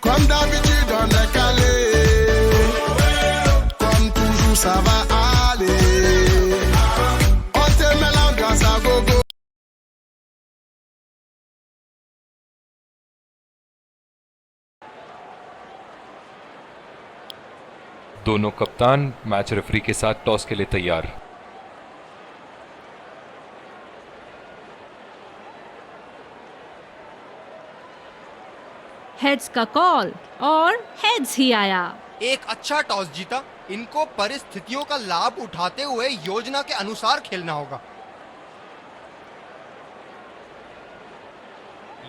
Comme d'habitude on est calé, comme toujours ça va aller. On te met l'ambiance à gogo. दोनों कप्तान match referee के साथ toss के लिए तैयार। हेड्स का कॉल और हेड्स ही आया। एक अच्छा टॉस जीता। इनको परिस्थितियों का लाभ उठाते हुए योजना के अनुसार खेलना होगा।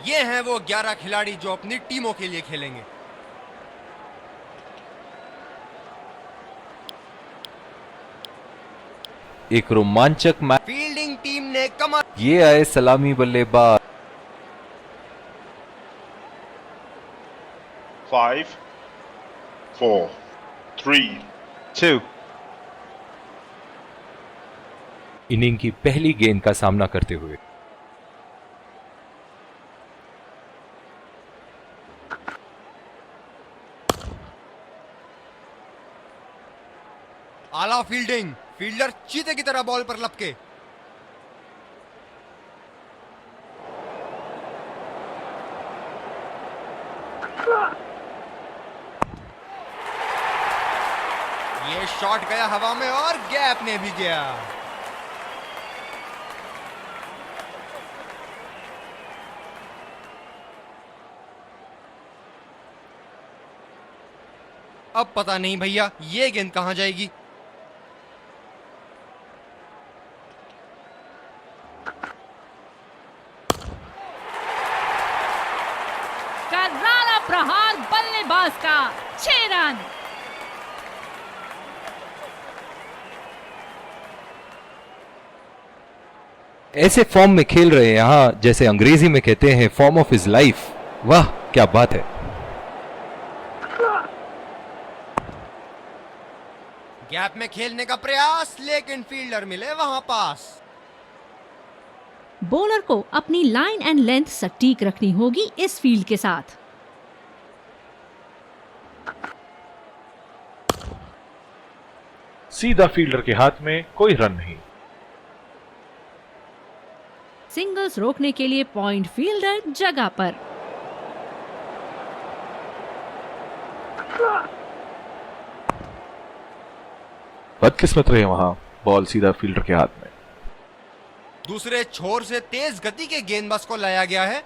ये हैं वो 11 खिलाड़ी जो अपनी टीमों के लिए खेलेंगे। एक रोमांचक मैच। फील्डिंग टीम ने कमर। ये आए सलामी बल्लेबाज। 5, 4, 3, 2. इनिंग की पहली गेंद का सामना करते हुए आला फील्डिंग। फील्डर चीते की तरह बॉल पर लपके। ये शॉट गया हवा में और गैप में भी गया। अब पता नहीं भैया ये गेंद कहां जाएगी। करारा प्रहार बल्लेबाज का 6 रन। ऐसे फॉर्म में खेल रहे हैं यहां, जैसे अंग्रेजी में कहते हैं फॉर्म ऑफ हिज लाइफ। वाह क्या बात है। गैप में खेलने का प्रयास, लेकिन फील्डर मिले वहां पास। बॉलर को अपनी लाइन एंड लेंथ सटीक रखनी होगी इस फील्ड के साथ। सीधा फील्डर के हाथ में, कोई रन नहीं। सिंगल्स रोकने के लिए पॉइंट फील्डर जगह पर। बदकिस्मत रहे वहां, बॉल सीधा फील्डर के हाथ में। दूसरे छोर से तेज गति के गेंदबाज को लाया गया है।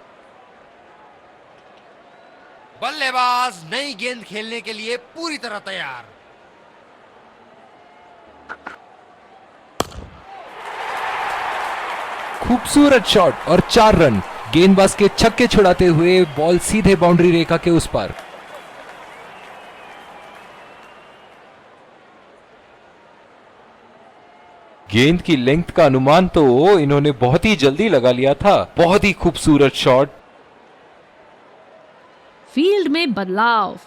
बल्लेबाज नई गेंद खेलने के लिए पूरी तरह तैयार। खूबसूरत शॉट और 4 रन। गेंदबाज के छक्के छुड़ाते हुए बॉल सीधे बाउंड्री रेखा के उस पार। गेंद की लेंथ का अनुमान तो इन्होंने बहुत ही जल्दी लगा लिया था। बहुत ही खूबसूरत शॉट। फील्ड में बदलाव।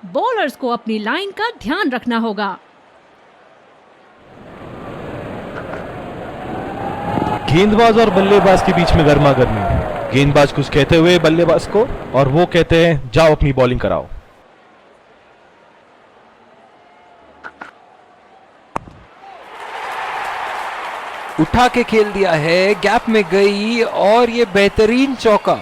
बॉलर्स को अपनी लाइन का ध्यान रखना होगा। गेंदबाज और बल्लेबाज के बीच में गर्मा गर्मी। गेंदबाज कुछ कहते हुए बल्लेबाज को, और वो कहते हैं जाओ अपनी बॉलिंग कराओ। उठा के खेल दिया है, गैप में गई और ये बेहतरीन चौका।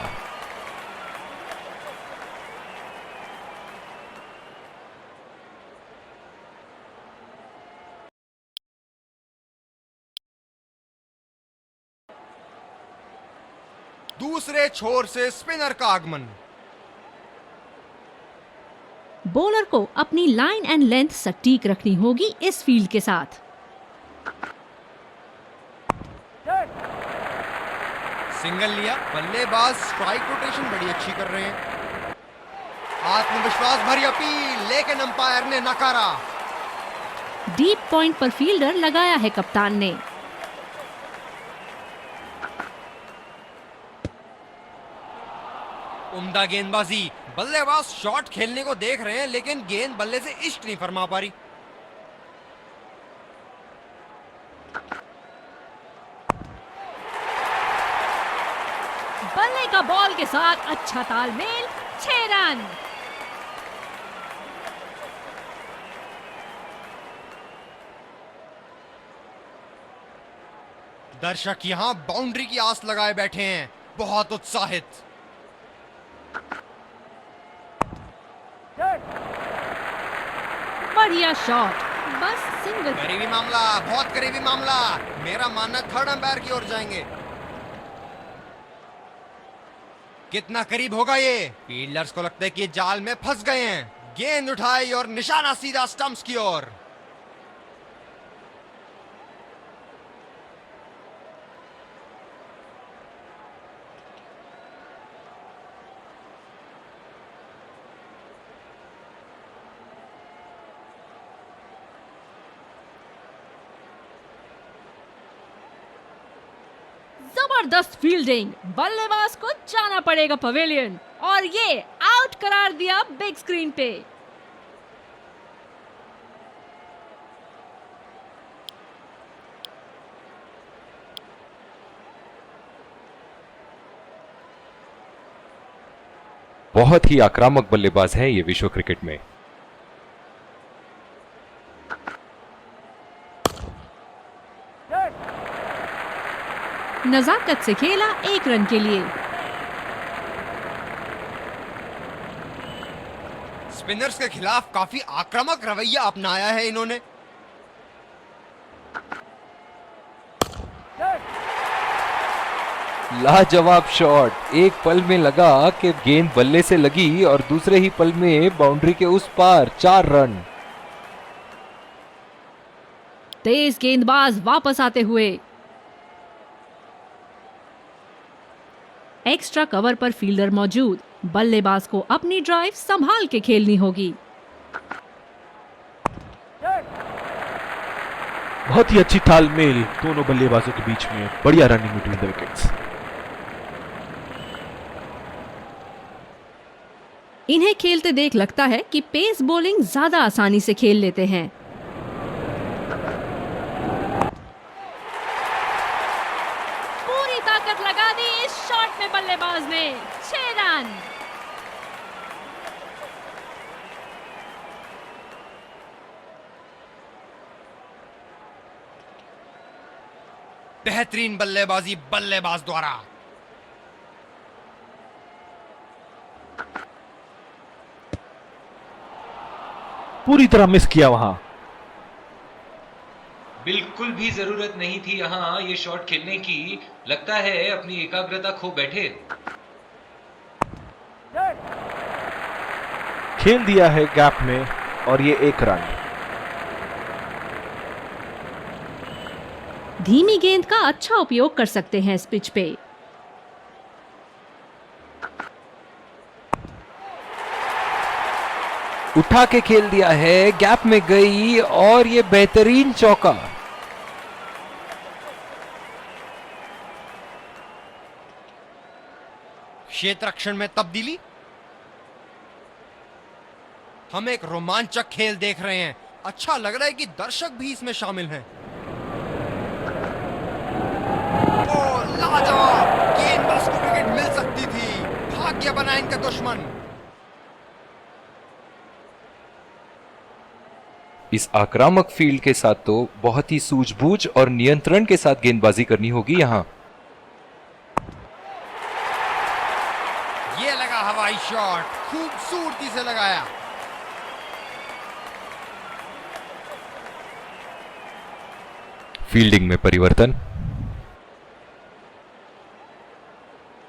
दूसरे छोर से स्पिनर का आगमन। बॉलर को अपनी लाइन एंड लेंथ सटीक रखनी होगी इस फील्ड के साथ। सिंगल लिया। बल्लेबाज स्ट्राइक रोटेशन बड़ी अच्छी कर रहे हैं। आत्मविश्वास भरी अपील, लेकिन अंपायर ने नकारा। डीप पॉइंट पर फील्डर लगाया है कप्तान ने। उम्दा गेंदबाजी। बल्लेबाज शॉट खेलने को देख रहे हैं, लेकिन गेंद बल्ले से इष्ट नहीं फरमा पा रही। बल्ले का बॉल के साथ अच्छा तालमेल, 6 रन। दर्शक यहां बाउंड्री की आस लगाए बैठे हैं, बहुत उत्साहित। बढ़िया शॉट, बस सिंगल। करीबी मामला, बहुत करीबी मामला। मेरा मानना थर्ड अंपायर की ओर जाएंगे। कितना करीब होगा ये? फील्डर्स को लगता है कि ये जाल में फंस गए हैं। गेंद उठाई और निशाना सीधा स्टंप्स की ओर। जबरदस्त फील्डिंग, बल्लेबाज को जाना पड़ेगा पवेलियन और ये आउट करार दिया बिग स्क्रीन पे। बहुत ही आक्रामक बल्लेबाज हैं ये विश्व क्रिकेट में। नजाकत से खेला 1 रन के लिए। स्पिनर्स के खिलाफ काफी आक्रामक रवैया अपनाया है इन्होंने। लाजवाब शॉट, एक पल में लगा कि गेंद बल्ले से लगी और दूसरे ही पल में बाउंड्री के उस पार 4 रन। तेज गेंदबाज वापस आते हुए। एक्स्ट्रा कवर पर फील्डर मौजूद, बल्लेबाज को अपनी ड्राइव संभाल के खेलनी होगी। बहुत ही अच्छी तालमेल दोनों बल्लेबाजों के बीच में, बढ़िया रनिंग बिटवीन द विकेट्स। इन्हें खेलते देख लगता है कि पेस बॉलिंग ज्यादा आसानी से खेल लेते हैं। पूरी ताकत लगा दी इस शॉट में बल्लेबाज ने, 6 रन। बेहतरीन बल्लेबाजी बल्लेबाज द्वारा। पूरी तरह मिस किया वहां। बिल्कुल भी जरूरत नहीं थी यहाँ ये शॉट खेलने की। लगता है अपनी एकाग्रता खो बैठे। खेल दिया है गैप में और ये 1 रन। धीमी गेंद का अच्छा उपयोग कर सकते हैं इस पिच पे। उठा के खेल दिया है, गैप में गई और ये बेहतरीन चौका। क्षेत्र रक्षण में तब्दीली। हम एक रोमांचक खेल देख रहे हैं। अच्छा लग रहा है कि दर्शक भी इसमें शामिल हैं। ओ लाजवाब! गेंदबाज को विकेट मिल सकती थी। भाग्य बना इनका दुश्मन। इस आक्रामक फील्ड के साथ तो बहुत ही सूझबूझ और नियंत्रण के साथ गेंदबाजी करनी होगी यहाँ। ये लगा हवाई शॉट, खूबसूरती से लगाया। फील्डिंग में परिवर्तन।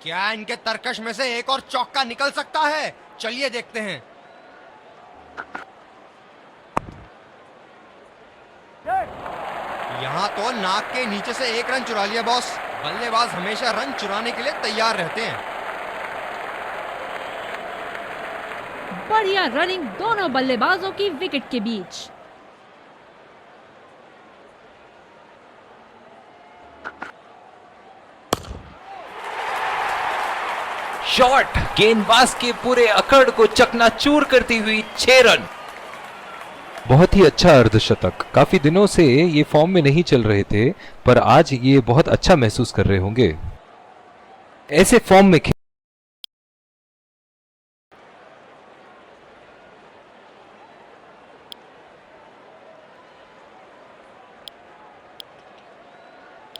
क्या इनके तरकश में से एक और चौका निकल सकता है? चलिए देखते हैं। यहां तो नाक के नीचे से 1 रन चुरा लिया बॉस। बल्लेबाज हमेशा रन चुराने के लिए तैयार रहते हैं। बढ़िया रनिंग दोनों बल्लेबाजों की विकेट के बीच। शॉट गेंदबाज के पूरे अकड़ को चकनाचूर करती हुई 6 रन। बहुत ही अच्छा अर्धशतक। काफी दिनों से ये फॉर्म में नहीं चल रहे थे, पर आज ये बहुत अच्छा महसूस कर रहे होंगे। ऐसे फॉर्म में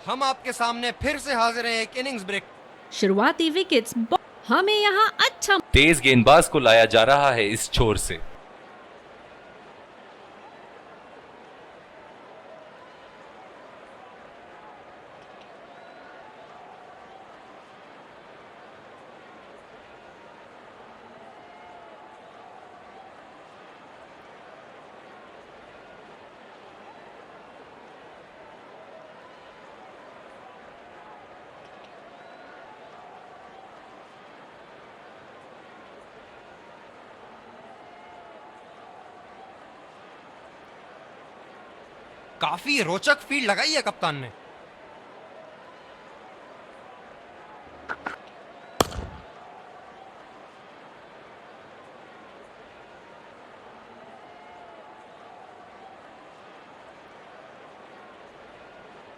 हम आपके सामने फिर से हाजिर हैं एक इनिंग्स ब्रेक। शुरुआती विकेट्स, हमें यहाँ अच्छा तेज गेंदबाज को लाया जा रहा है इस छोर से। काफी रोचक फील्ड लगाई है कप्तान ने।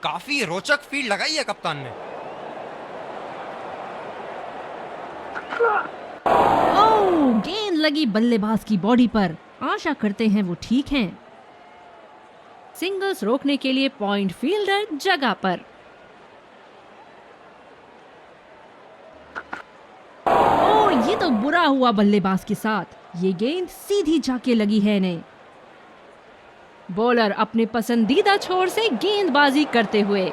काफी रोचक फील्ड लगाई है कप्तान ने। ओह, गेंद लगी बल्लेबाज की बॉडी पर। आशा करते हैं वो ठीक हैं। सिंगल्स रोकने के लिए पॉइंट फील्डर जगह पर। ओह, ये तो बुरा हुआ बल्लेबाज के साथ। ये गेंद सीधी जाके लगी है इन्हें। बॉलर अपने पसंदीदा छोर से गेंदबाजी करते हुए।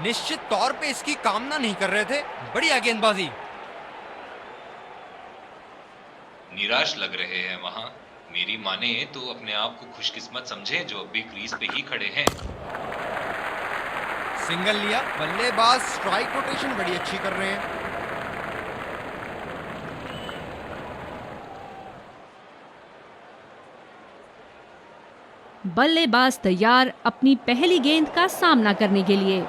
निश्चित तौर पे इसकी कामना नहीं कर रहे थे। बढ़िया गेंदबाजी। निराश लग रहे हैं वहां। मेरी माने तो अपने आप को खुशकिस्मत समझे जो अभी क्रीज पे ही खड़े हैं। सिंगल लिया। बल्लेबाज स्ट्राइक रोटेशन बड़ी अच्छी कर रहे हैं। बल्लेबाज तैयार अपनी पहली गेंद का सामना करने के लिए।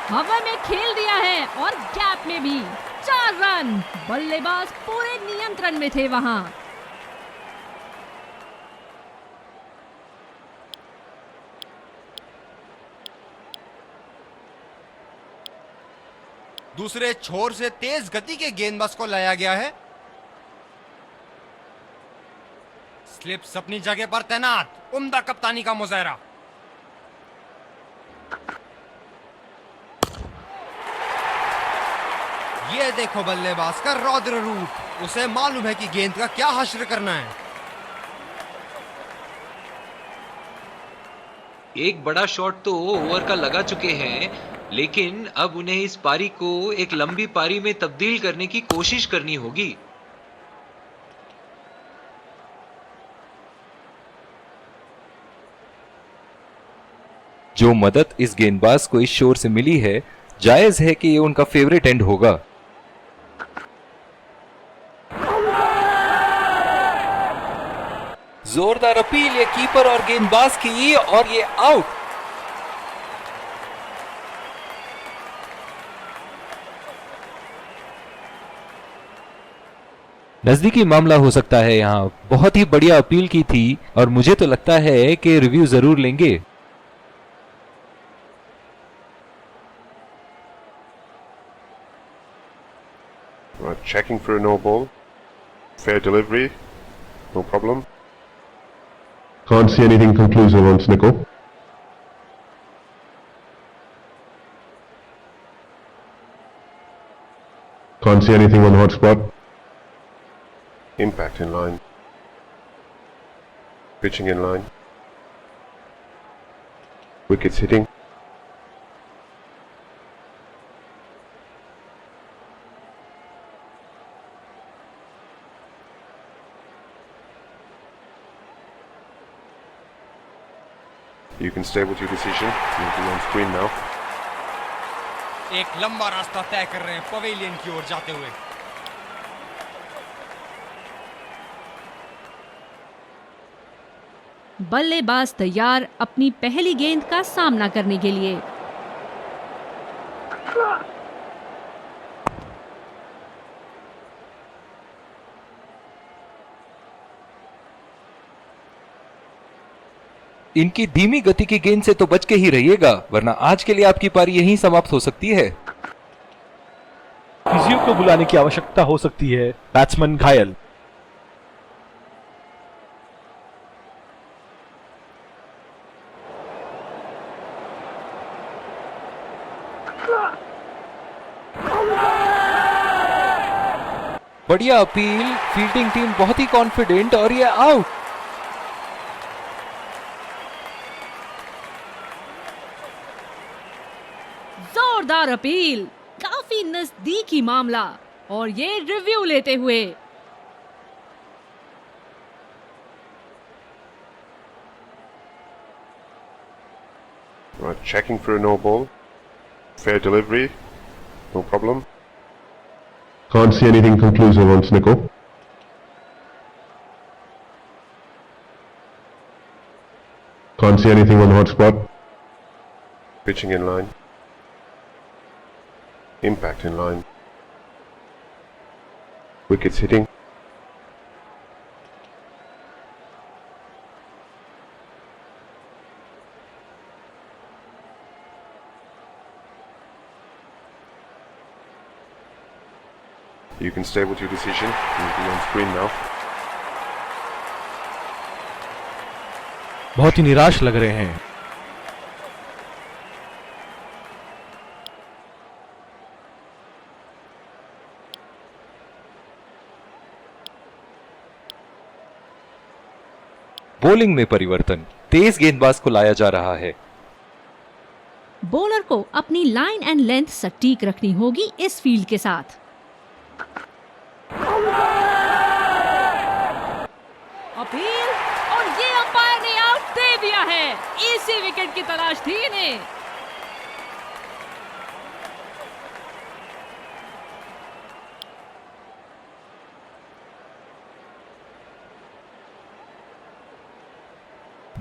हवा में खेल दिया है और गैप में भी 4 रन। बल्लेबाज पूरे नियंत्रण में थे वहां। दूसरे छोर से तेज गति के गेंदबाज को लाया गया है। स्लिप्स अपनी जगह पर तैनात। उम्दा कप्तानी का मुजाहरा। ये देखो बल्लेबाज का रौद्र रूप। उसे मालूम है कि गेंद का क्या हश्र करना है। एक बड़ा शॉट तो ओवर का लगा चुके हैं, लेकिन अब उन्हें इस पारी को एक लंबी पारी में तब्दील करने की कोशिश करनी होगी। जो मदद इस गेंदबाज को इस शोर से मिली है, जायज है कि ये उनका फेवरेट एंड होगा। जोरदार अपील ये कीपर और गेंदबाज की, और ये आउट। नजदीकी मामला हो सकता है यहाँ। बहुत ही बढ़िया अपील की थी और मुझे तो लगता है कि रिव्यू जरूर लेंगे। Checking for a no ball. Fair delivery. No problem. Can't see anything conclusive on Snickle. Can't see anything on hotspot. Impact in line. Pitching in line. Wickets hitting. You can stay with your decision. You'll be on screen now. एक लंबा रास्ता तय कर रहे हैं pavilion की ओर जाते हुए। बल्लेबाज तैयार अपनी पहली गेंद का सामना करने के लिए। इनकी धीमी गति की गेंद से तो बच के ही रहिएगा, वरना आज के लिए आपकी पारी यहीं समाप्त हो सकती है। फिजियो को बुलाने की आवश्यकता हो सकती है। बैट्समैन घायल। बढ़िया अपील, फील्डिंग टीम बहुत ही कॉन्फिडेंट और ये आउट। जोरदार अपील, काफी नजदीकी मामला और ये रिव्यू लेते हुए। Checking for a no ball. Fair delivery. No problem. Can't see anything conclusive on Snicko. Can't see anything on hotspot. Pitching in line. Impact in line. Wickets hitting. You can stay with your decision. You'll be on screen now. बहुत ही निराश लग रहे हैं। Bowling में परिवर्तन, तेज गेंदबाज को लाया जा रहा है। बॉलर को अपनी लाइन एंड लेंथ सटीक रखनी होगी इस फील्ड के साथ। अपील और ये अंपायर ने आउट दे दिया है। इसी विकेट की तलाश थी इन्हें।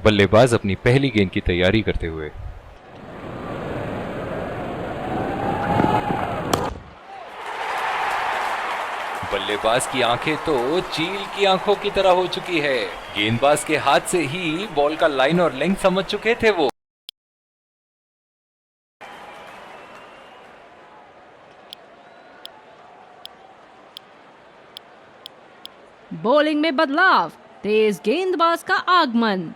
बल्लेबाज अपनी पहली गेंद की तैयारी करते हुए। बल्लेबाज की आंखें तो चील की आंखों की तरह हो चुकी है। गेंदबाज के हाथ से ही बॉल का लाइन और लेंथ समझ चुके थे वो। बॉलिंग में बदलाव, तेज गेंदबाज का आगमन।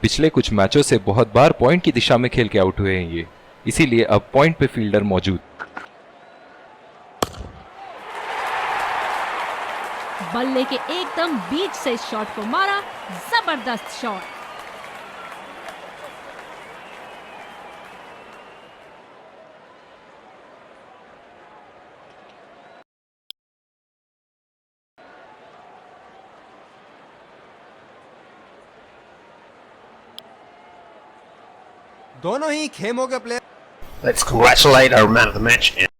पिछले कुछ मैचों से बहुत बार पॉइंट की दिशा में खेल के आउट हुए हैं ये, इसीलिए अब पॉइंट पे फील्डर मौजूद। बल्ले के एकदम बीच से इस शॉट को मारा, जबरदस्त शॉट। दोनों ही खेमों के player Let's congratulate our man of the match.